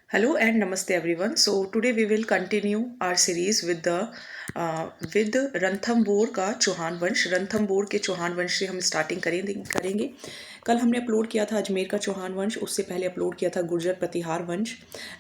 Hello and namaste everyone. So today we will continue our series with the with Ranthambore का चौहान वंश। रणथंभौर के चौहान वंश से हम स्टार्टिंग करेंगे। कल हमने अपलोड किया था अजमेर का चौहान वंश, उससे पहले अपलोड किया था गुर्जर प्रतिहार वंश।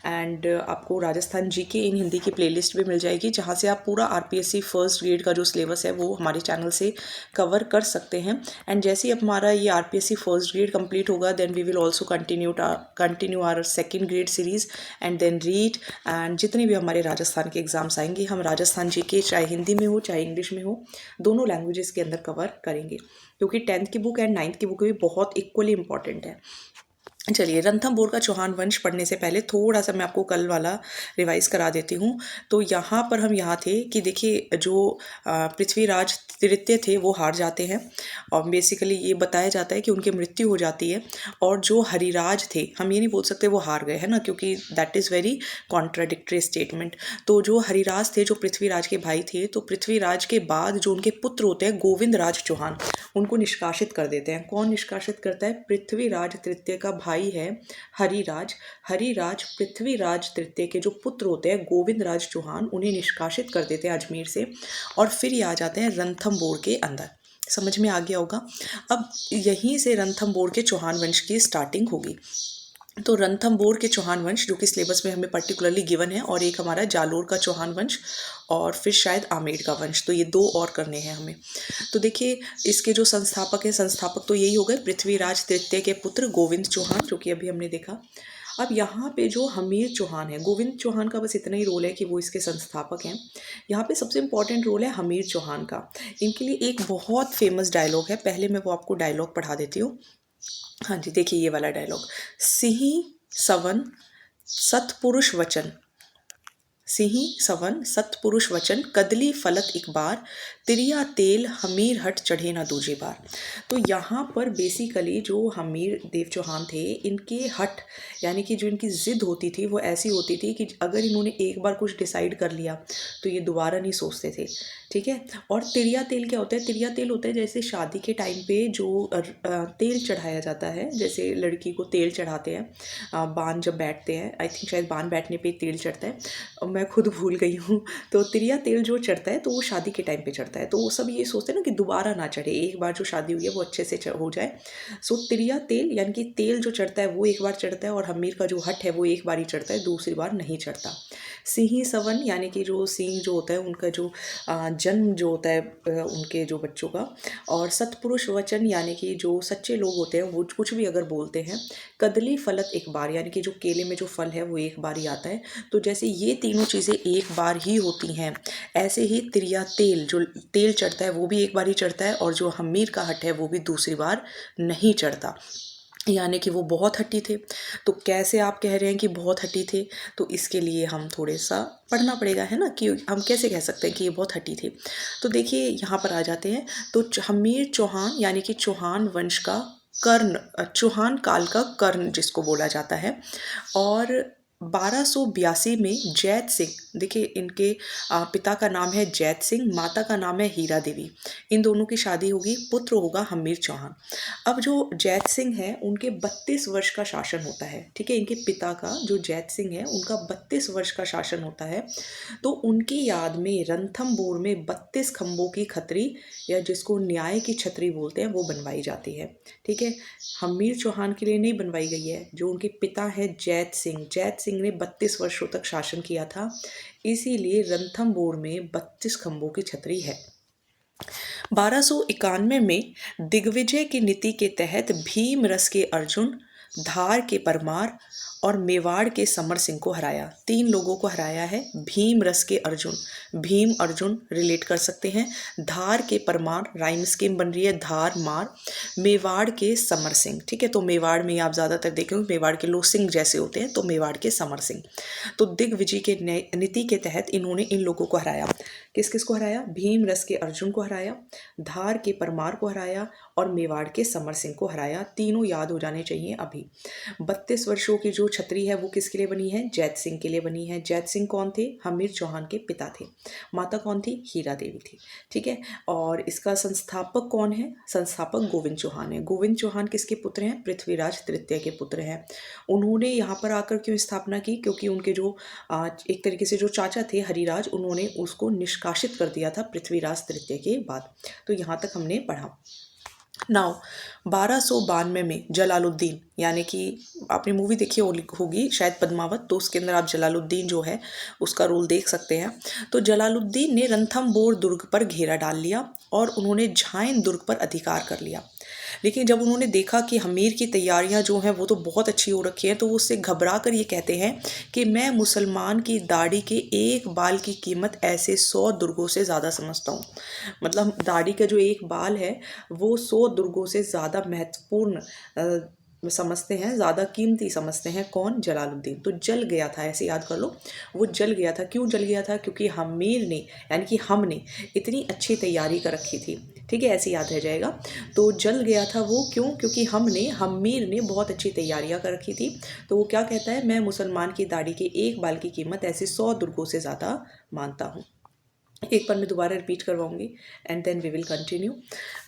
एंड आपको राजस्थान जीके इन हिंदी की प्लेलिस्ट भी मिल जाएगी, जहाँ से आप पूरा आरपीएससी फर्स्ट ग्रेड का जो सिलेबस है वो हमारे चैनल से कवर कर सकते हैं। एंड जैसे ही अब हमारा ये आरपीएससी फर्स्ट ग्रेड कंप्लीट होगा, then we will also continue our second grade series and then read. And जितने भी हमारे राजस्थान के एग्जाम्स आएंगे, हम राजस्थान जीके चाहे हिंदी में हो चाहे इंग्लिश में हो, दोनों लैंग्वेजेस के अंदर कवर करेंगे, क्योंकि 10th की बुक एंड 9th की बुक भी बहुत इक्वली इंपॉर्टेंट है। चलिए, रणथंभौर का चौहान वंश पढ़ने से पहले थोड़ा सा मैं आपको कल वाला रिवाइज करा देती हूँ। तो यहाँ पर हम यहाँ थे कि देखिए, जो पृथ्वीराज तृतीय थे वो हार जाते हैं, और बेसिकली ये बताया जाता है कि उनकी मृत्यु हो जाती है। और जो हरिराज थे, हम ये नहीं बोल सकते वो हार गए, है ना, क्योंकि that is very contradictory statement. तो जो हरिराज थे, जो पृथ्वीराज के भाई थे, तो पृथ्वीराज के बाद जो उनके पुत्र होते हैं गोविंद राज चौहान, उनको निष्कासित कर देते हैं। कौन निष्कासित करता है? पृथ्वीराज तृतीय का भाई है हरिराज। हरिराज पृथ्वीराज तृतीय के जो पुत्र होते हैं गोविंद राज चौहान, उन्हें निष्कासित कर देते हैं अजमेर से, और फिर ये आ जाते हैं रणथंभौर के अंदर। समझ में आ गया होगा। अब यहीं से रणथंभौर के चौहान वंश की स्टार्टिंग होगी। तो रणथंभौर के चौहान वंश, जो कि सिलेबस में हमें पर्टिकुलरली गिवन है, और एक हमारा जालोर का चौहान वंश, और फिर शायद आमेर का वंश, तो ये दो और करने हैं हमें। तो देखिए, इसके जो संस्थापक हैं, संस्थापक तो यही हो गए पृथ्वीराज तृतीय के पुत्र गोविंद चौहान, जो कि अभी हमने देखा। अब यहाँ पे जो हमीर चौहान है, गोविंद चौहान का बस इतना ही रोल है कि वो इसके संस्थापक हैं। यहाँ पे सबसे इम्पॉर्टेंट रोल है हमीर चौहान का। इनके लिए एक बहुत फेमस डायलॉग है, पहले मैं वो आपको डायलॉग पढ़ा देती हूँ। हाँ जी, देखिए ये वाला डायलॉग। सिंही सवन सतपुरुष वचन, सिंही सवन सतपुरुष वचन, कदली फलत एक बार, तिरिया तेल हमीर हट चढ़े ना दूजी बार। तो यहाँ पर बेसिकली जो हमीर देव चौहान थे, इनके हट यानी कि जो इनकी ज़िद होती थी वो ऐसी होती थी कि अगर इन्होंने एक बार कुछ डिसाइड कर लिया तो ये दोबारा नहीं सोचते थे। ठीक है। और तिरिया तेल क्या होता है? तिरिया तेल होता है जैसे शादी के टाइम पे जो तेल चढ़ाया जाता है, जैसे लड़की को तेल चढ़ाते हैं, बान जब बैठते हैं, आई थिंक शायद बान बैठने पे तेल चढ़ता है, मैं खुद भूल गई हूँ। तो तिरिया तेल जो चढ़ता है तो वो शादी के टाइम पे चढ़ता है, तो वो सब ये सोचते हैं ना कि दोबारा ना चढ़े, एक बार जो शादी हुई है वो अच्छे से हो जाए। सो तिरिया तेल यानी कि तेल जो चढ़ता है वो एक बार चढ़ता है, और हमीर का जो हट है वो एक बार ही चढ़ता है, दूसरी बार नहीं चढ़ता। सिंही सवन यानी कि जो सिंह जो होता है उनका जो जन्म जो होता है उनके जो बच्चों का, और सतपुरुष वचन यानी कि जो सच्चे लोग होते हैं वो कुछ भी अगर बोलते हैं। कदली फलत एक बार यानी कि जो केले में जो फल है वो एक बार ही आता है। तो जैसे ये तीनों चीज़ें एक बार ही होती हैं, ऐसे ही तिरिया तेल जो तेल चढ़ता है वो भी एक बार ही चढ़ता है, और जो हमीर का हट है वो भी दूसरी बार नहीं चढ़ता। यानी कि वो बहुत हट्टी थे। तो कैसे आप कह रहे हैं कि बहुत हट्टी थे? तो इसके लिए हम थोड़े सा पढ़ना पड़ेगा, है ना, कि हम कैसे कह सकते हैं कि ये बहुत हट्टी थे। तो देखिए यहाँ पर आ जाते हैं। तो हमीर चौहान यानी कि चौहान वंश का कर्ण, चौहान काल का कर्ण जिसको बोला जाता है। और 1282 में जैत सिंह, देखिए इनके पिता का नाम है जैत सिंह, माता का नाम है हीरा देवी। इन दोनों की शादी होगी, पुत्र होगा हमीर चौहान। अब जो जैत सिंह है उनके 32 वर्ष का शासन होता है। ठीक है, इनके पिता का जो जैत सिंह है उनका 32 वर्ष का शासन होता है। तो उनकी याद में रणथंभौर में 32 खंभों की खतरी, या जिसको न्याय की छतरी बोलते हैं, वो बनवाई जाती है। ठीक है, हमीर चौहान के लिए नहीं बनवाई गई है, जो उनके पिता है जैत सिंह, जैत सिंह ने 32 वर्षों तक शासन किया था, इसीलिए रणथंभौर में 32 खंभों की छतरी है। 1291 में दिग्विजय की नीति के तहत भीम रस के अर्जुन, धार के परमार और मेवाड़ के समर सिंह को हराया। 3 लोगों को हराया है। भीम रस के अर्जुन, भीम अर्जुन रिलेट कर सकते हैं। धार के परमार, राइम स्कीम बन रही है धार मार। मेवाड़ के समर सिंह, ठीक है, तो मेवाड़ में आप ज़्यादातर देखेंगे मेवाड़ के लोग सिंह जैसे होते हैं, तो मेवाड़ के समर सिंह। तो दिग्विजय के नीति के तहत इन्होंने इन लोगों को हराया। किस किस को हराया? भीम रस के अर्जुन को हराया, धार के परमार को हराया, और मेवाड़ के समर सिंह को हराया। तीनों याद हो जाने चाहिए अभी। 32 वर्षों की जो छतरी है वो किसके लिए बनी है? जैत सिंह के लिए बनी है। जैत सिंह कौन थे? हमीर चौहान के पिता थे। माता कौन थी? हीरा देवी थी। ठीक है। और इसका संस्थापक कौन है? संस्थापक गोविंद चौहान है। गोविंद चौहान किसके पुत्र हैं? पृथ्वीराज तृतीय के पुत्र हैं। उन्होंने यहाँ पर आकर क्यों स्थापना की? क्योंकि उनके जो एक तरीके से जो चाचा थे हरिराज, उन्होंने उसको निष्कासित कर दिया था पृथ्वीराज तृतीय के बाद। तो यहाँ तक हमने पढ़ा। नाउ 1292 में जलालुद्दीन, यानी कि आपने मूवी देखी होगी शायद पद्मावत, तो उसके अंदर आप जलालुद्दीन जो है उसका रोल देख सकते हैं। तो जलालुद्दीन ने रणथंभौर दुर्ग पर घेरा डाल लिया और उन्होंने झाइन दुर्ग पर अधिकार कर लिया। लेकिन जब उन्होंने देखा कि हमीर की तैयारियां जो हैं वो तो बहुत अच्छी हो रखी हैं, तो वो उससे घबरा कर ये कहते हैं कि मैं मुसलमान की दाढ़ी के एक बाल की कीमत ऐसे 100 दुर्गों से ज़्यादा समझता हूँ। मतलब दाढ़ी का जो एक बाल है वो 100 दुर्गों से ज़्यादा महत्वपूर्ण समझते हैं, ज़्यादा कीमती समझते हैं। कौन? जलालुद्दीन। तो जल गया था, ऐसे याद कर लो, वो जल गया था। क्यों जल गया था? क्योंकि हमीर ने, यानी कि हमने इतनी अच्छी तैयारी कर रखी थी। ठीक है, ऐसे याद रह जाएगा। तो जल गया था वो क्यों? क्योंकि हमीर ने बहुत अच्छी तैयारियां कर रखी थी। तो वो क्या कहता है? मैं मुसलमान की दाढ़ी के एक बाल की कीमत ऐसे 100 दुर्गों से ज़्यादा मानता हूँ। एक बार मैं दोबारा रिपीट करवाऊंगी and then we will continue.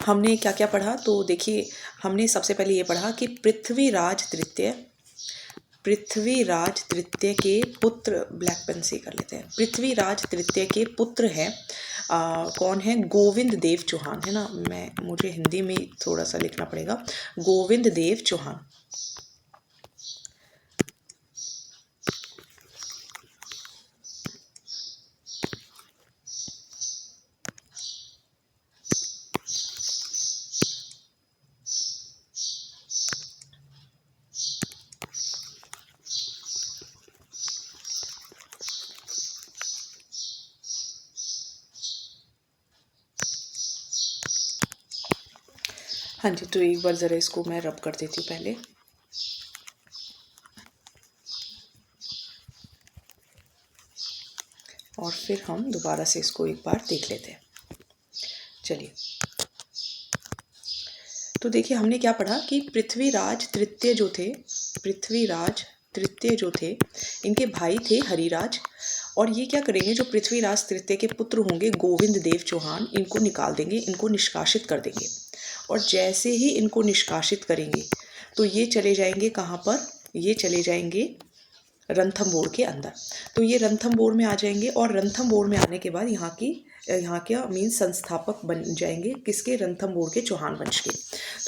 हमने क्या क्या पढ़ा? तो देखिए, हमने सबसे पहले ये पढ़ा कि पृथ्वीराज तृतीय के पुत्र, ब्लैक पेन से कर लेते हैं, पृथ्वीराज तृतीय के पुत्र हैं कौन है? गोविंद देव चौहान, है ना। मुझे हिंदी में थोड़ा सा लिखना पड़ेगा। गोविंद देव चौहान। हाँ जी, तो एक बार ज़रा इसको मैं रब कर देती हूँ पहले। और फिर हम दोबारा से इसको एक बार देख लेते हैं। चलिए, तो देखिए हमने क्या पढ़ा कि पृथ्वीराज तृतीय जो थे इनके भाई थे हरिराज। और ये क्या करेंगे? जो पृथ्वीराज तृतीय के पुत्र होंगे गोविंद देव चौहान, इनको निकाल देंगे, इनको निष्कासित कर देंगे। और जैसे ही इनको निष्कासित करेंगे तो ये चले जाएंगे कहाँ पर? ये चले जाएंगे रणथंभौर के अंदर। तो ये रणथंभौर में आ जाएंगे और रणथंभौर में आने के बाद यहाँ क्या मीन संस्थापक बन जाएंगे किसके? रणथंभौर के चौहान वंश के।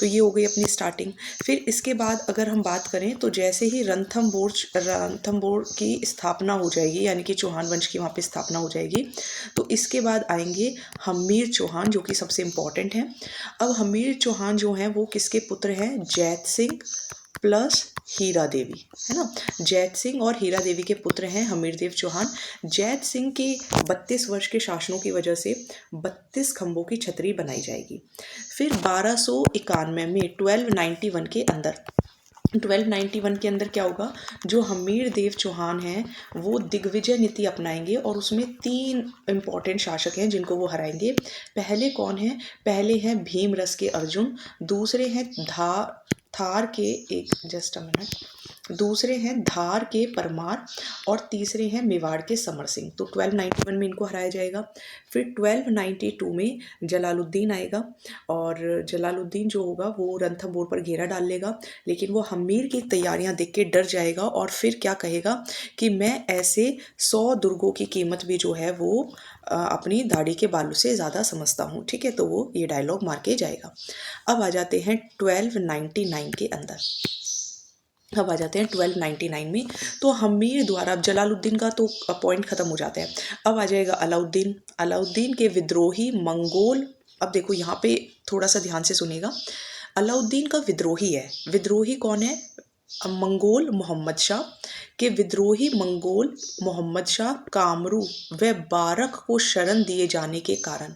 तो ये हो गई अपनी स्टार्टिंग। फिर इसके बाद अगर हम बात करें तो जैसे ही रणथंभौर की स्थापना हो जाएगी, यानी कि चौहान वंश की वहाँ पे स्थापना हो जाएगी, तो इसके बाद आएंगे हमीर चौहान, जो कि सबसे इम्पोर्टेंट हैं। अब हमीर चौहान जो हैं वो किसके पुत्र हैं? जैत सिंह प्लस हीरा देवी, है ना। जैत सिंह और हीरा देवी के पुत्र हैं हमीरदेव चौहान। जैत सिंह के 32 वर्ष के शासनों की वजह से 32 खंभों की छतरी बनाई जाएगी। फिर 1291 में 1291 के अंदर क्या होगा? जो हमीरदेव चौहान हैं वो दिग्विजय नीति अपनाएंगे और उसमें 3 इम्पॉर्टेंट शासक हैं जिनको वो हराएंगे। पहले कौन है? पहले हैं भीमरस के अर्जुन, दूसरे हैं दूसरे हैं धार के परमार और तीसरे हैं मेवाड़ के समर सिंह। तो 1291 में इनको हराया जाएगा। फिर 1292 में जलालुद्दीन आएगा और जलालुद्दीन जो होगा वो रणथंभौर पर घेरा डाल लेगा, लेकिन वो हमीर की तैयारियां देख के डर जाएगा और फिर क्या कहेगा कि मैं ऐसे 100 दुर्गों की कीमत भी जो है वो अपनी दाढ़ी के बालों से ज़्यादा समझता हूँ। ठीक है, तो वो ये डायलॉग मार के जाएगा। अब आ जाते हैं 1299 के अंदर। अब आ जाते हैं 1299 में। तो हमीर द्वारा, अब जलालुद्दीन का तो पॉइंट खत्म हो जाता है। अब आ जाएगा अलाउद्दीन के विद्रोही मंगोल। अब देखो यहाँ पे थोड़ा सा ध्यान से सुनिएगा। अलाउद्दीन का विद्रोही है। विद्रोही कौन है? मंगोल मोहम्मद शाह के विद्रोही मंगोल मोहम्मद शाह कामरू व बारक को शरण दिए जाने के कारण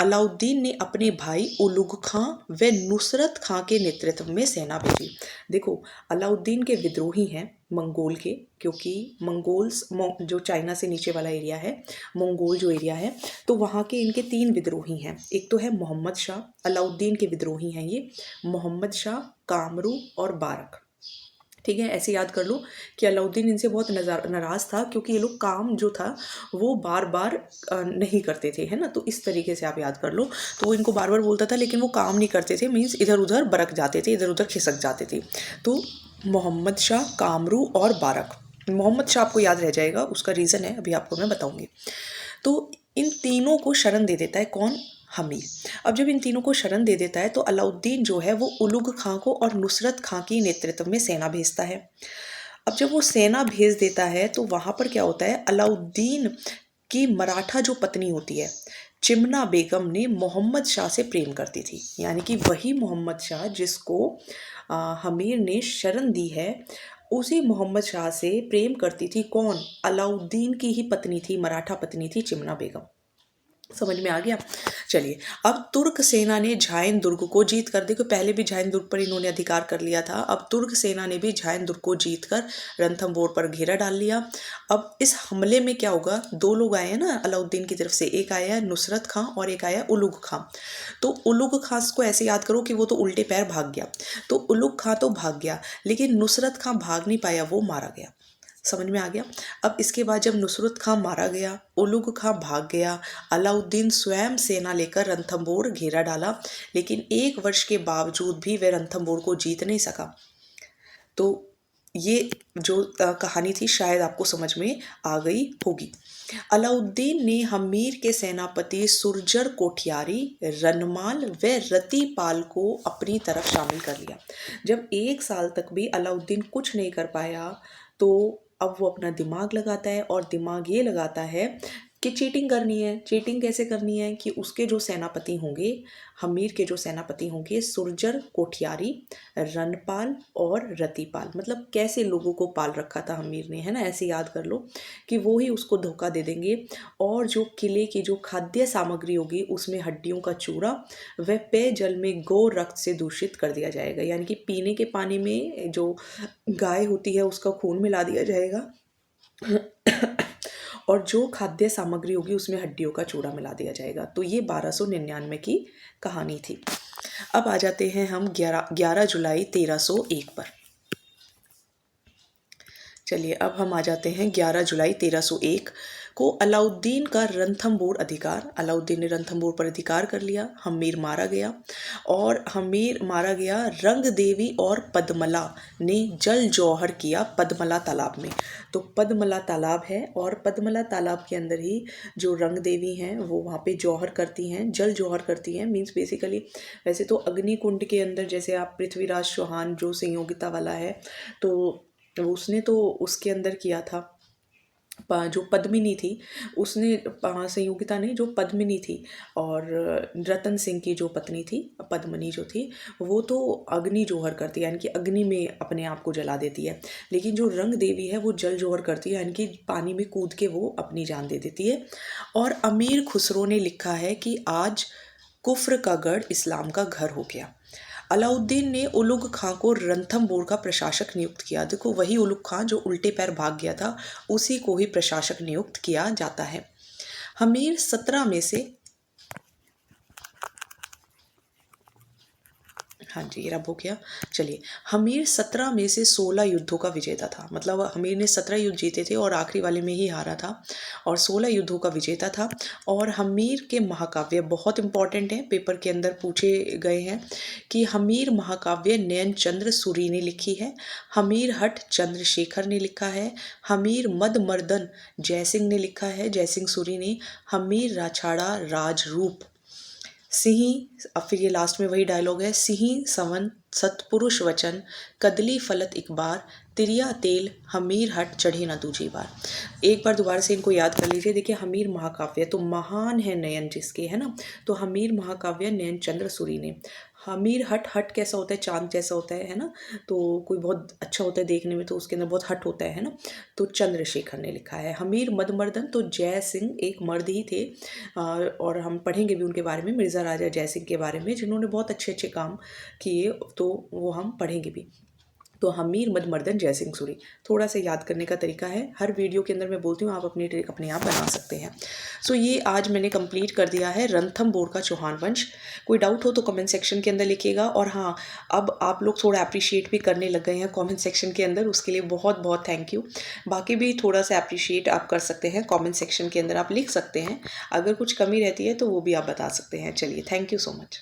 अलाउद्दीन ने अपने भाई उलुग खां व नुसरत खां के नेतृत्व में सेना भेजी। देखो, अलाउद्दीन के विद्रोही हैं मंगोल के, क्योंकि मंगोल्स जो चाइना से नीचे वाला एरिया है, मंगोल जो एरिया है, तो वहाँ के इनके 3 विद्रोही हैं। एक तो है मोहम्मद शाह, अलाउद्दीन के विद्रोही हैं ये, मोहम्मद शाह, कामरू और बारक। ठीक है, ऐसे याद कर लो कि अलाउद्दीन इनसे बहुत नाराज़ था, क्योंकि ये लोग काम जो था वो बार बार नहीं करते थे, है ना। तो इस तरीके से आप याद कर लो। तो वो इनको बार बार बोलता था, लेकिन वो काम नहीं करते थे, मीन्स इधर उधर बरक जाते थे, इधर उधर खिसक जाते थे। तो मोहम्मद शाह, कामरू और बारक। मोहम्मद शाह आपको याद रह जाएगा, उसका रीज़न है, अभी आपको मैं बताऊँगी। तो इन तीनों को शरण दे देता है कौन? हमीर। अब जब इन तीनों को शरण दे देता है तो अलाउद्दीन जो है वो उलुग खां को और नुसरत खां की नेतृत्व में सेना भेजता है। अब जब वो सेना भेज देता है तो वहाँ पर क्या होता है, अलाउद्दीन की मराठा जो पत्नी होती है चिमना बेगम ने मोहम्मद शाह से प्रेम करती थी, यानी कि वही मोहम्मद शाह जिसको हमीर ने शरण दी है, उसी मोहम्मद शाह से प्रेम करती थी कौन? अलाउद्दीन की ही पत्नी थी, मराठा पत्नी थी चिमना बेगम। समझ में आ गया। चलिए, अब तुर्क सेना ने झायन दुर्ग को जीत कर, देखो पहले भी झायन दुर्ग पर इन्होंने अधिकार कर लिया था, अब तुर्क सेना ने भी झायन दुर्ग को जीत कर रणथंभौर पर घेरा डाल लिया। अब इस हमले में क्या होगा, 2 लोग आए हैं ना अलाउद्दीन की तरफ से, एक आया है नुसरत खां और एक आया उलुग खां। तो उलुग खां को ऐसे याद करो कि वो तो उल्टे पैर भाग गया, तो उलुग खां तो भाग गया, लेकिन नुसरत खां भाग नहीं पाया, वो मारा गया। समझ में आ गया। अब इसके बाद जब नुसरत खां मारा गया, उलुग खां भाग गया, अलाउद्दीन स्वयं सेना लेकर रणथंभौर घेरा डाला, लेकिन 1 वर्ष के बावजूद भी वह रणथंभौर को जीत नहीं सका। तो ये जो कहानी थी शायद आपको समझ में आ गई होगी। अलाउद्दीन ने हमीर के सेनापति सुरजर कोठियारी, रनमाल व रतिपाल को अपनी तरफ शामिल कर लिया। जब 1 साल तक भी अलाउद्दीन कुछ नहीं कर पाया, तो अब वो अपना दिमाग लगाता है, और दिमाग ये लगाता है कि चीटिंग करनी है। चीटिंग कैसे करनी है कि उसके जो सेनापति होंगे, हमीर के जो सेनापति होंगे, सुरजर कोठियारी, रनपाल और रतिपाल, मतलब कैसे लोगों को पाल रखा था हमीर ने, है ना। ऐसे याद कर लो कि वो ही उसको धोखा दे देंगे, और जो किले की जो खाद्य सामग्री होगी उसमें हड्डियों का चूरा व पेय जल में गौ रक्त से दूषित कर दिया जाएगा, यानी कि पीने के पानी में जो गाय होती है उसका खून मिला दिया जाएगा, और जो खाद्य सामग्री होगी उसमें हड्डियों का चूड़ा मिला दिया जाएगा। तो ये 1299 की कहानी थी। अब आ जाते हैं हम 11 जुलाई 1301 पर। चलिए, अब हम आ जाते हैं 11 जुलाई 1301 को। अलाउद्दीन का रणथंभौर अधिकार, अलाउद्दीन ने रणथंभौर पर अधिकार कर लिया, हमीर मारा गया, और हमीर मारा गया। रंग देवी और पद्मला ने जल जौहर किया पद्मला तालाब में। तो पद्मला तालाब है, और पद्मला तालाब के अंदर ही जो रंग देवी हैं वो वहाँ पे जौहर करती हैं, जल जौहर करती हैं। मीन्स बेसिकली, वैसे तो अग्निकुंड के अंदर जैसे आप पृथ्वीराज चौहान जो संयोगिता वाला है, तो उसने तो उसके अंदर किया था, जो पद्मिनी थी उसने, संयोगिता ने, जो पद्मिनी थी, और रतन सिंह की जो पत्नी थी पद्मिनी जो थी, वो तो अग्नि जौहर करती है, यानी कि अग्नि में अपने आप को जला देती है। लेकिन जो रंग देवी है वो जल जौहर करती है, यानी कि पानी में कूद के वो अपनी जान दे देती है। और अमीर खुसरो ने लिखा है कि आज कुफ्र का गढ़ इस्लाम का घर हो गया। अलाउद्दीन ने उलुग खां को रणथंभौर का प्रशासक नियुक्त किया। देखो, वही उलुग खां जो उल्टे पैर भाग गया था, उसी को ही प्रशासक नियुक्त किया जाता है। हमीर 17 में से, हाँ जी, ये रब हो गया। चलिए, हमीर 17 में से 16 युद्धों का विजेता था। मतलब हमीर ने 17 युद्ध जीते थे और आखिरी वाले में ही हारा था, और 16 युद्धों का विजेता था। और हमीर के महाकाव्य बहुत इंपॉर्टेंट हैं, पेपर के अंदर पूछे गए हैं कि हमीर महाकाव्य नयन चंद्र सूरी ने लिखी है, हमीर हट चंद्रशेखर ने लिखा है, हमीर मदमर्दन जयसिंह ने लिखा है, जयसिंह सूरी ने, हमीर राछाड़ा राजरूप सिंही, अब फिर ये लास्ट में वही डायलॉग है, सिंही सवन सतपुरुष वचन, कदली फलत इकबार, तिरिया तेल, हमीर हट चढ़े ना दूजी बार। एक बार दोबारा से इनको याद कर लीजिए। देखिए, हमीर महाकाव्य तो महान है नयन जिसके, है ना, तो हमीर महाकाव्य नयन चंद्र सूरी ने, हमीर हट, हट कैसा होता है, चाँद जैसा होता है ना? तो कोई बहुत अच्छा होता है देखने में तो उसके अंदर बहुत हट होता है ना? तो चंद्रशेखर ने लिखा है। हमीर मदमर्दन तो जय सिंह एक मर्द ही थे, और हम पढ़ेंगे भी उनके बारे में, मिर्ज़ा राजा जय सिंह के बारे में, जिन्होंने बहुत अच्छे-अच्छे काम किए, तो वो हम पढ़ेंगे भी। तो हमीर मदमर्दन जय सिंह सूरी, थोड़ा सा याद करने का तरीका है, हर वीडियो के अंदर मैं बोलती हूँ, आप अपनी ट्रिक अपने आप बना सकते हैं। सो ये आज मैंने कंप्लीट कर दिया है रणथंभौर का चौहान वंश। कोई डाउट हो तो कमेंट सेक्शन के अंदर लिखिएगा, और हाँ, अब आप लोग थोड़ा अप्रिशिएट भी करने लग गए हैं कमेंट सेक्शन के अंदर, उसके लिए बहुत बहुत थैंक यू। बाकी भी थोड़ा सा अप्रिशिएट आप कर सकते हैं कमेंट सेक्शन के अंदर, आप लिख सकते हैं, अगर कुछ कमी रहती है तो वो भी आप बता सकते हैं। चलिए, थैंक यू सो मच।